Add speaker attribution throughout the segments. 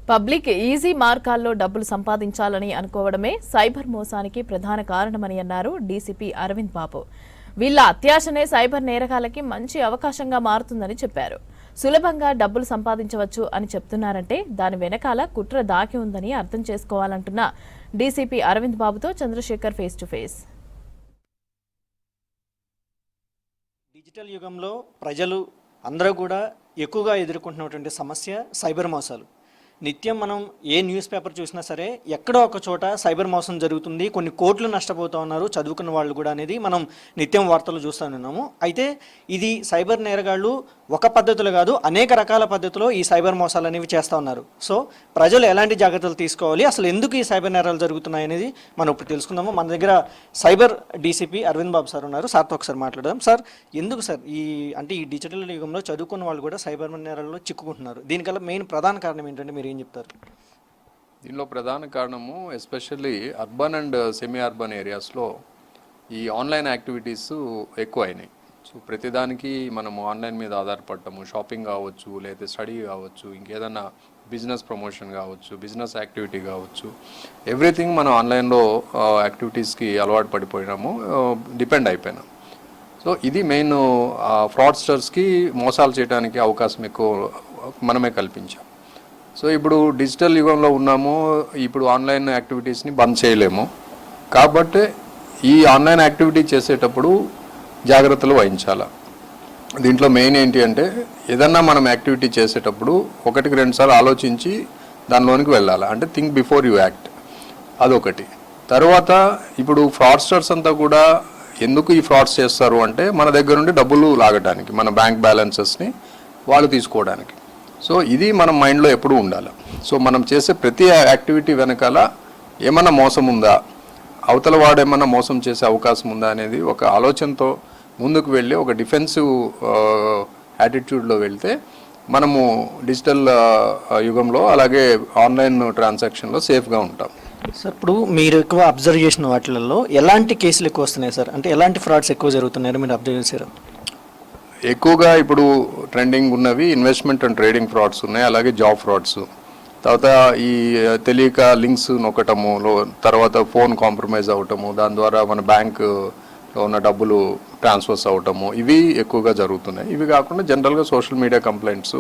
Speaker 1: Public easy మార్గాల్లో డబ్బులు సంపాదించాలని అనుకోవడమే సైబర్ మోసానికి ప్రధాన కారణమని అన్నారు డీసీపీ అరవింద్ బాబు. వీళ్ల అత్యాశనే సైబర్ నేరగాలకి మంచి అవకాశంగా మారుతుందని చెప్పారు. సులభంగా డబ్బులు సంపాదించవచ్చు అని చెప్తున్నారంటే దాని వెనకాల కుట్ర దాగి ఉందని అర్థం చేసుకోవాలంటున్న డీసీపీ అరవింద్ బాబుతో Chandrasekhar face to face.
Speaker 2: Digital యుగంలో ప్రజలు అందరూ కూడా ఎక్కువగా ఎదుర్కొంటున్నటువంటి సమస్య సైబర్ మోసాలు. నిత్యం మనం ఏ న్యూస్ పేపర్ చూసినా సరే ఎక్కడో ఒక చోట సైబర్ మోసం జరుగుతుంది, కొన్ని కోట్లు నష్టపోతూ ఉన్నారు చదువుకున్న వాళ్ళు కూడా అనేది మనం నిత్యం వార్తలు చూస్తూ ఉన్నాము. అయితే ఇది సైబర్ నేరగాళ్ళు ఒక పద్ధతులు కాదు అనేక రకాల పద్ధతిలో ఈ సైబర్ మోసాలు అనేవి చేస్తూ ఉన్నారు. సో ప్రజలు ఎలాంటి జాగ్రత్తలు తీసుకోవాలి, అసలు ఎందుకు ఈ సైబర్ నేరాలు జరుగుతున్నాయి అనేది మనం ఇప్పుడు తెలుసుకుందాము. మన దగ్గర సైబర్ డీసీపీ అరవింద్ బాబు సార్ ఉన్నారు. సార్తో ఒకసారి మాట్లాడదాం. సార్, ఎందుకు సార్ ఈ డిజిటల్ యుగంలో చదువుకున్న వాళ్ళు కూడా సైబర్ నేరాల్లో చిక్కుకుంటున్నారు? దీనికల్లా మెయిన్ ప్రధాన కారణం ఏంటంటే మీరు ఏం చెప్తారు?
Speaker 3: దీనిలో ప్రధాన కారణము especially urban and semi urban ఏరియాస్లో ఈ ఆన్లైన్ యాక్టివిటీస్ ఎక్కువ అయినాయి. సో ప్రతిదానికి మనము ఆన్లైన్ మీద ఆధారపడటము, షాపింగ్ కావచ్చు, లేదా స్టడీ కావచ్చు, ఇంకేదన్నా బిజినెస్ ప్రమోషన్ కావచ్చు, బిజినెస్ యాక్టివిటీ కావచ్చు, ఎవ్రీథింగ్ మనం ఆన్లైన్లో యాక్టివిటీస్కి అలవాటు పడిపోయినాము, డిపెండ్ అయిపోయినాం. సో ఇది మెయిన్ ఫ్రాడ్స్టర్స్కి మోసాలు చేయడానికి అవకాశం ఎక్కువ మనమే కల్పించాం. సో ఇప్పుడు డిజిటల్ యుగంలో ఉన్నాము, ఇప్పుడు ఆన్లైన్ యాక్టివిటీస్ని బంద్ చేయలేము. కాబట్టి ఈ ఆన్లైన్ యాక్టివిటీ చేసేటప్పుడు జాగ్రత్తలు వహించాలి. దీంట్లో మెయిన్ ఏంటి అంటే ఏదన్నా మనం యాక్టివిటీ చేసేటప్పుడు ఒకటికి రెండు సార్లు ఆలోచించి దానిలోనికి వెళ్ళాలి. అంటే థింక్ బిఫోర్ యూ యాక్ట్, అదొకటి. తర్వాత ఇప్పుడు ఫ్రాడ్స్టర్స్ అంతా కూడా ఎందుకు ఈ ఫ్రాడ్స్ చేస్తారు అంటే మన దగ్గర నుండి డబ్బులు లాగడానికి, మన బ్యాంక్ బ్యాలెన్సెస్ని వాళ్ళు తీసుకోవడానికి. సో ఇది మనం మైండ్లో ఎప్పుడూ ఉండాలి. సో మనం చేసే ప్రతి యాక్టివిటీ వెనకాల ఏమన్నా మోసం ఉందా, అవతల వాడు ఏమన్నా మోసం చేసే అవకాశం ఉందా అనేది ఒక ఆలోచనతో ముందుకు వెళ్ళి ఒక డిఫెన్సివ్ యాటిట్యూడ్లో వెళ్తే మనము డిజిటల్ యుగంలో అలాగే ఆన్లైన్ ట్రాన్సాక్షన్లో సేఫ్గా ఉంటాం.
Speaker 2: సార్, ఇప్పుడు మీరు ఎక్కువ అబ్జర్వ్ చేసిన వాటిల్లో ఎలాంటి కేసులు ఎక్కువ వస్తున్నాయి సార్? అంటే ఎలాంటి ఫ్రాడ్స్ ఎక్కువ జరుగుతున్నాయో మీరు అబ్జర్వ్ చేశారు?
Speaker 3: ఎక్కువగా ఇప్పుడు ట్రెండింగ్ ఉన్నవి ఇన్వెస్ట్మెంట్ అండ్ ట్రేడింగ్ ఫ్రాడ్స్ ఉన్నాయి, అలాగే జాబ్ ఫ్రాడ్స్. తర్వాత ఈ తెలియక లింక్స్ నొక్కటము, తర్వాత ఫోన్ కాంప్రమైజ్ అవ్వటము, దాని ద్వారా మన బ్యాంకులో ఉన్న డబ్బులు ట్రాన్స్ఫర్స్ అవ్వటము, ఇవి ఎక్కువగా జరుగుతున్నాయి. ఇవి కాకుండా జనరల్గా సోషల్ మీడియా కంప్లైంట్స్,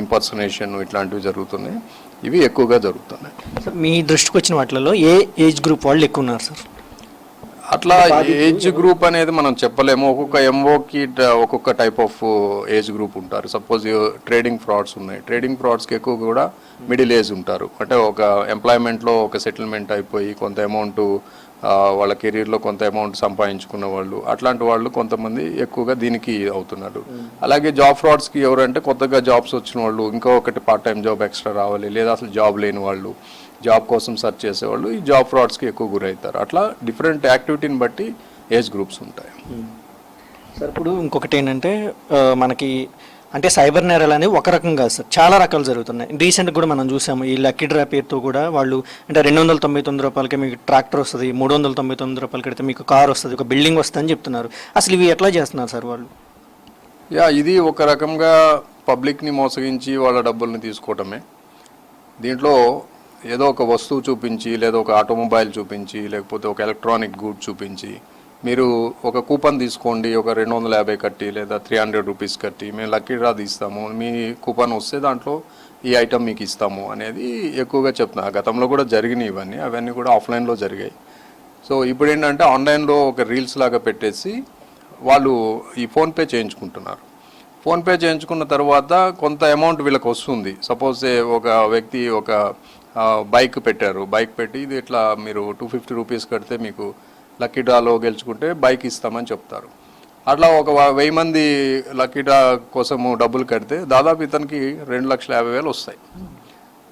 Speaker 3: ఇంపర్సనేషన్ ఇట్లాంటివి జరుగుతున్నాయి. ఇవి ఎక్కువగా జరుగుతున్నాయి.
Speaker 2: మీ దృష్టికి వచ్చిన వాటిలో ఏ ఏజ్ గ్రూప్ వాళ్ళు ఎక్కువ ఉన్నారు సార్?
Speaker 3: అట్లా ఏజ్ గ్రూప్ అనేది మనం చెప్పలేము. ఒక్కొక్క ఎంఓకి ఒక్కొక్క టైప్ ఆఫ్ ఏజ్ గ్రూప్ ఉంటారు. సపోజ్ ట్రేడింగ్ ఫ్రాడ్స్ ఉన్నాయి, ట్రేడింగ్ ఫ్రాడ్స్కి ఎక్కువ కూడా మిడిల్ ఏజ్ ఉంటారు. అంటే ఒక ఎంప్లాయ్మెంట్లో ఒక సెటిల్మెంట్ అయిపోయి కొంత అమౌంట్ వాళ్ళ కెరీర్లో కొంత అమౌంట్ సంపాదించుకున్న వాళ్ళు, అట్లాంటి వాళ్ళు కొంతమంది ఎక్కువగా దీనికి అవుతున్నారు. అలాగే జాబ్ ఫ్రాడ్స్కి ఎవరంటే కొత్తగా జాబ్స్ వచ్చిన వాళ్ళు, ఇంకొకటి పార్ట్ టైం జాబ్ ఎక్స్ట్రా రావాలి, లేదా అసలు జాబ్ లేని వాళ్ళు, జాబ్ కోసం సెర్చ్ చేసేవాళ్ళు ఈ జాబ్ ఫ్రాడ్స్కి ఎక్కువ గురవుతారు. అట్లా డిఫరెంట్ యాక్టివిటీని బట్టి ఏజ్ గ్రూప్స్ ఉంటాయి.
Speaker 2: సార్, ఇప్పుడు ఇంకొకటి ఏంటంటే మనకి అంటే సైబర్ నేరాలు అనేవి ఒక రకం కాదు సార్, చాలా రకాలు జరుగుతున్నాయి. రీసెంట్గా కూడా మనం చూసాము ఈ లక్కీ డ్రా పేరుతో కూడా వాళ్ళు అంటే 299 రూపాయలకి మీకు ట్రాక్టర్ వస్తుంది, 399 రూపాయలకి అయితే మీకు కార్ వస్తుంది, ఒక బిల్డింగ్ వస్తుంది అని చెప్తున్నారు. అసలు ఇవి ఎట్లా చేస్తున్నారు సార్ వాళ్ళు?
Speaker 3: ఇది ఒక రకంగా పబ్లిక్ని మోసగించి వాళ్ళ డబ్బుల్ని తీసుకోవటమే. దీంట్లో ఏదో ఒక వస్తువు చూపించి, లేదా ఒక ఆటోమొబైల్ చూపించి, లేకపోతే ఒక ఎలక్ట్రానిక్ గూడ్ చూపించి, మీరు ఒక కూపన్ తీసుకోండి, ఒక 250 కట్టి లేదా 300 రూపీస్ కట్టి మేము లక్కీ డ్రా తీస్తాము, మీ కూపన్ వస్తే దాంట్లో ఈ ఐటమ్ మీకు ఇస్తాము అనేది ఎక్కువగా చెప్తున్నారు. గతంలో కూడా జరిగినాయి అవన్నీ కూడా ఆఫ్లైన్లో జరిగాయి. సో ఇప్పుడు ఏంటంటే ఆన్లైన్లో ఒక రీల్స్ లాగా పెట్టేసి వాళ్ళు ఈ ఫోన్పే చేయించుకుంటున్నారు. ఫోన్పే చేయించుకున్న తర్వాత కొంత అమౌంట్ వీళ్ళకి వస్తుంది. సపోజ్ ఒక వ్యక్తి ఒక బైక్ పెట్టారు, బైక్ పెట్టి ఇది ఇట్లా మీరు 250 రూపీస్ కడితే మీకు లక్కీ డ్రాలో గెలుచుకుంటే బైక్ ఇస్తామని చెప్తారు. అట్లా ఒక 1000 మంది లక్కీ డ్రా కోసము డబ్బులు కడితే దాదాపు ఇతనికి 2,50,000 వస్తాయి.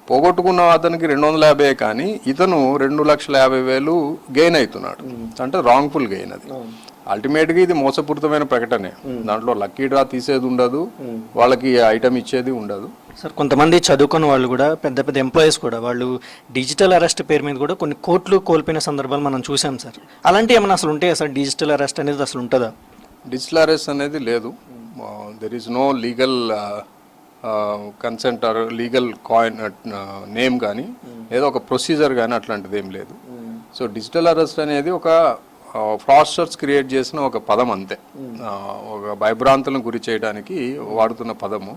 Speaker 3: పోగొట్టుకున్న అతనికి 250, కానీ ఇతను 2,50,000 గెయిన్ అవుతున్నాడు. అంటే రాంగ్ఫుల్ గెయిన్. అది అల్టిమేట్గా ఇది మోసపూరితమైన ప్రకటనే. దాంట్లో లక్కీ డ్రా తీసేది ఉండదు, వాళ్ళకి ఐటమ్ ఇచ్చేది ఉండదు.
Speaker 2: సార్, కొంతమంది చదువుకున్న వాళ్ళు కూడా పెద్ద పెద్ద ఎంప్లాయీస్ కూడా వాళ్ళు డిజిటల్ అరెస్ట్ పేరు మీద కూడా కొన్ని కోట్లు కోల్పోయిన సందర్భాలు మనం చూసాం సార్. అలాంటివి ఏమైనా అసలు ఉంటాయా సార్? డిజిటల్ అరెస్ట్ అనేది అసలు ఉంటుందా?
Speaker 3: డిజిటల్ అరెస్ట్ అనేది లేదు. There is no legal consent or legal coin name కానీ ఏదో ఒక ప్రొసీజర్ కానీ అట్లాంటిది ఏం లేదు. సో డిజిటల్ అరెస్ట్ అనేది ఒక ఫ్రాడ్స్టర్స్ క్రియేట్ చేసిన ఒక పదం అంతే, ఒక భయభ్రాంతులను గురి చేయడానికి వాడుతున్న పదము.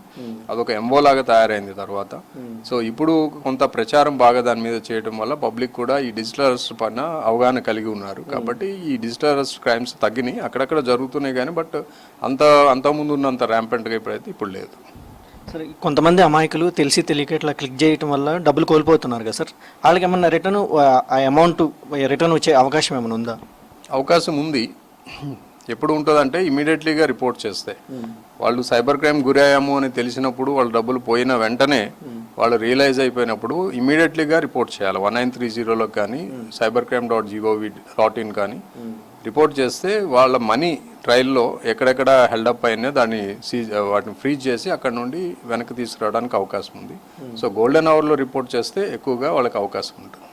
Speaker 3: అదొక ఎంఓ లాగా తయారైంది తర్వాత. సో ఇప్పుడు కొంత ప్రచారం బాగా దాని మీద చేయడం వల్ల పబ్లిక్ కూడా ఈ డిజిటల్ అరెస్ట్ పైన అవగాహన కలిగి ఉన్నారు. కాబట్టి ఈ డిజిటల్ అరెస్ట్ క్రైమ్స్ తగ్గినాయి, అక్కడక్కడ జరుగుతున్నాయి కానీ బట్ అంతకుముందు ఉన్నంత ర్యాంపెంట్గా ఇప్పుడైతే ఇప్పుడు లేదు.
Speaker 2: సార్ కొంతమంది అమాయకులు తెలిసి తెలియక ఇట్లా క్లిక్ చేయటం వల్ల డబ్బులు కోల్పోతున్నారు కదా సార్, వాళ్ళకి ఏమన్నా రిటర్న్ ఆ అమౌంట్ రిటర్న్ వచ్చే అవకాశం ఏమైనా ఉందా?
Speaker 3: అవకాశం ఉంది. ఎప్పుడు ఉంటుందంటే ఇమీడియట్లీగా రిపోర్ట్ చేస్తే వాళ్ళు సైబర్ క్రైమ్ గురయ్యాము అని తెలిసినప్పుడు వాళ్ళ డబ్బులు పోయిన వెంటనే వాళ్ళు రియలైజ్ అయిపోయినప్పుడు ఇమీడియట్లీగా రిపోర్ట్ చేయాలి. 1930లో కానీ cybercrime.gov.in కానీ రిపోర్ట్ చేస్తే వాళ్ళ మనీ ట్రయల్లో ఎక్కడెక్కడ హెల్డప్ అయినా దాన్ని వాటిని ఫ్రీజ్ చేసి అక్కడ నుండి వెనక్కి తీసుకురావడానికి అవకాశం ఉంది. సో గోల్డెన్ అవర్లో రిపోర్ట్ చేస్తే ఎక్కువగా వాళ్ళకి అవకాశం ఉంటుంది.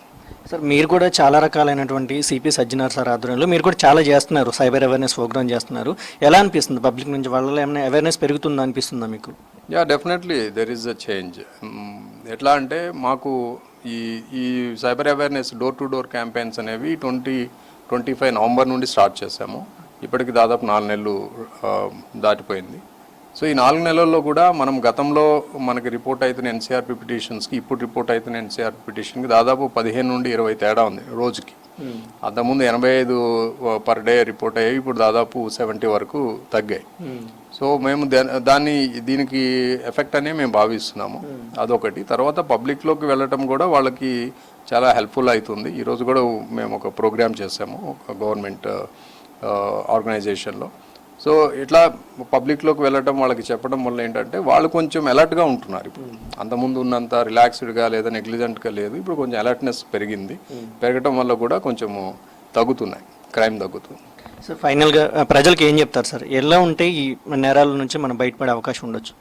Speaker 2: సార్ మీరు కూడా చాలా రకాలైనటువంటి సిపి సజ్జనార్ సార్ ఆధ్వర్యంలో మీరు కూడా చాలా చేస్తున్నారు, సైబర్ అవేర్నెస్ ప్రోగ్రామ్ చేస్తున్నారు. ఎలా అనిపిస్తుంది పబ్లిక్ నుంచి వాళ్ళలో ఏమైనా అవేర్నెస్ పెరుగుతుందా అనిపిస్తుందా మీకు?
Speaker 3: Yeah definitely there is a change. ఎట్లా అంటే మాకు ఈ cyber awareness door to door campaigns అనేవి 2025 నవంబర్ నుండి స్టార్ట్ చేశాము. ఇప్పటికి దాదాపు 4 నెలలు దాటిపోయింది. సో ఈ 4 నెలల్లో కూడా మనం గతంలో మనకి రిపోర్ట్ అవుతున్న ఎన్సీఆర్పీ పిటిషన్స్కి ఇప్పుడు రిపోర్ట్ అవుతున్న ఎన్సీఆర్పీ పిటిషన్కి దాదాపు 15 నుండి 20 తేడా ఉంది రోజుకి. అంతకుముందు 85 పర్ డే రిపోర్ట్ అయ్యాయి, ఇప్పుడు దాదాపు 70 వరకు తగ్గాయి. సో మేము దీనికి ఎఫెక్ట్ అనే మేము భావిస్తున్నాము. అదొకటి. తర్వాత పబ్లిక్లోకి వెళ్ళటం కూడా వాళ్ళకి చాలా హెల్ప్ఫుల్ అవుతుంది. ఈరోజు కూడా మేము ఒక ప్రోగ్రామ్ చేసాము ఒక గవర్నమెంట్ ఆర్గనైజేషన్లో. సో ఇట్లా పబ్లిక్లోకి వెళ్ళటం వాళ్ళకి చెప్పడం వల్ల ఏంటంటే వాళ్ళు కొంచెం అలర్ట్గా ఉంటున్నారు. ఇప్పుడు అంతకుముందు ఉన్నంత రిలాక్స్డ్గా లేదా నెగ్లిజెంట్గా లేదు, ఇప్పుడు కొంచెం అలర్ట్నెస్ పెరిగింది. పెరగటం వల్ల కూడా కొంచెము తగ్గుతున్నాయి, క్రైమ్ తగ్గుతుంది.
Speaker 2: సార్ ఫైనల్గా ప్రజలకు ఏం చెప్తారు సార్, ఎలా ఉంటే ఈ నేరాల నుంచి మనం బయటపడే అవకాశం ఉండొచ్చు?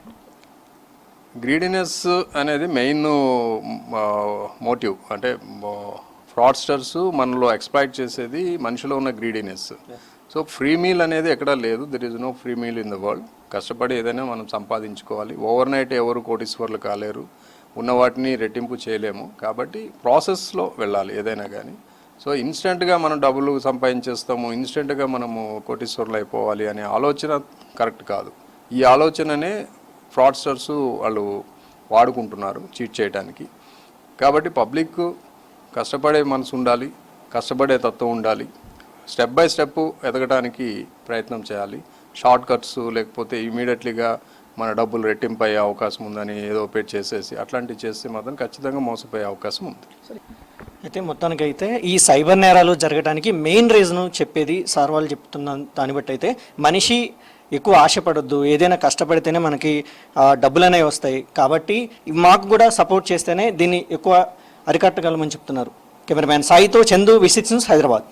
Speaker 3: గ్రీడీనెస్ అనేది మెయిన్ మోటివ్. అంటే ఫ్రాడ్స్టర్స్ మనలో ఎక్స్ప్లాయిట్ చేసేది మనిషిలో ఉన్న గ్రీడీనెస్. సో ఫ్రీ మీల్ అనేది ఎక్కడా లేదు. There is no free meal in the world. కష్టపడి ఏదైనా మనం సంపాదించుకోవాలి. ఓవర్ నైట్ ఎవరు కోటీశ్వర్లు కాలేరు, ఉన్న వాటిని రెట్టింపు చేయలేము. కాబట్టి ప్రాసెస్లో వెళ్ళాలి ఏదైనా కానీ. సో ఇన్స్టెంట్గా మనం డబ్బులు సంపాదించేస్తాము, ఇన్స్టెంట్గా మనము కోటీశ్వర్లు అయిపోవాలి అనే ఆలోచన కరెక్ట్ కాదు. ఈ ఆలోచననే ఫ్రాడ్స్టర్స్ వాళ్ళు వాడుకుంటున్నారు చీట్ చేయడానికి. కాబట్టి పబ్లిక్ కష్టపడే మనసు ఉండాలి, కష్టపడే తత్వం ఉండాలి. స్టెప్ బై స్టెప్ ఎదగడానికి ప్రయత్నం చేయాలి. షార్ట్ కట్స్ లేకపోతే ఇమీడియట్లీగా మన డబ్బులు రెట్టింపు అయ్యే అవకాశం ఉందని ఏదో పెట్టి చేసేసి అట్లాంటివి చేస్తే మాత్రం ఖచ్చితంగా మోసపోయే అవకాశం ఉంది.
Speaker 2: అయితే మొత్తానికైతే ఈ సైబర్ నేరాలు జరగడానికి మెయిన్ రీజన్ చెప్పేది సార్ వాళ్ళు చెప్తున్న దాన్ని బట్టి అయితే మనిషి ఎక్కువ ఆశపడొద్దు, ఏదైనా కష్టపడితేనే మనకి డబ్బులు అనేవి వస్తాయి. కాబట్టి మాకు కూడా సపోర్ట్ చేస్తేనే దీన్ని ఎక్కువ అరికట్టగలమని చెప్తున్నారు. కెమెరామ్యాన్ సాయితో చందు, V6 న్యూస్, హైదరాబాద్.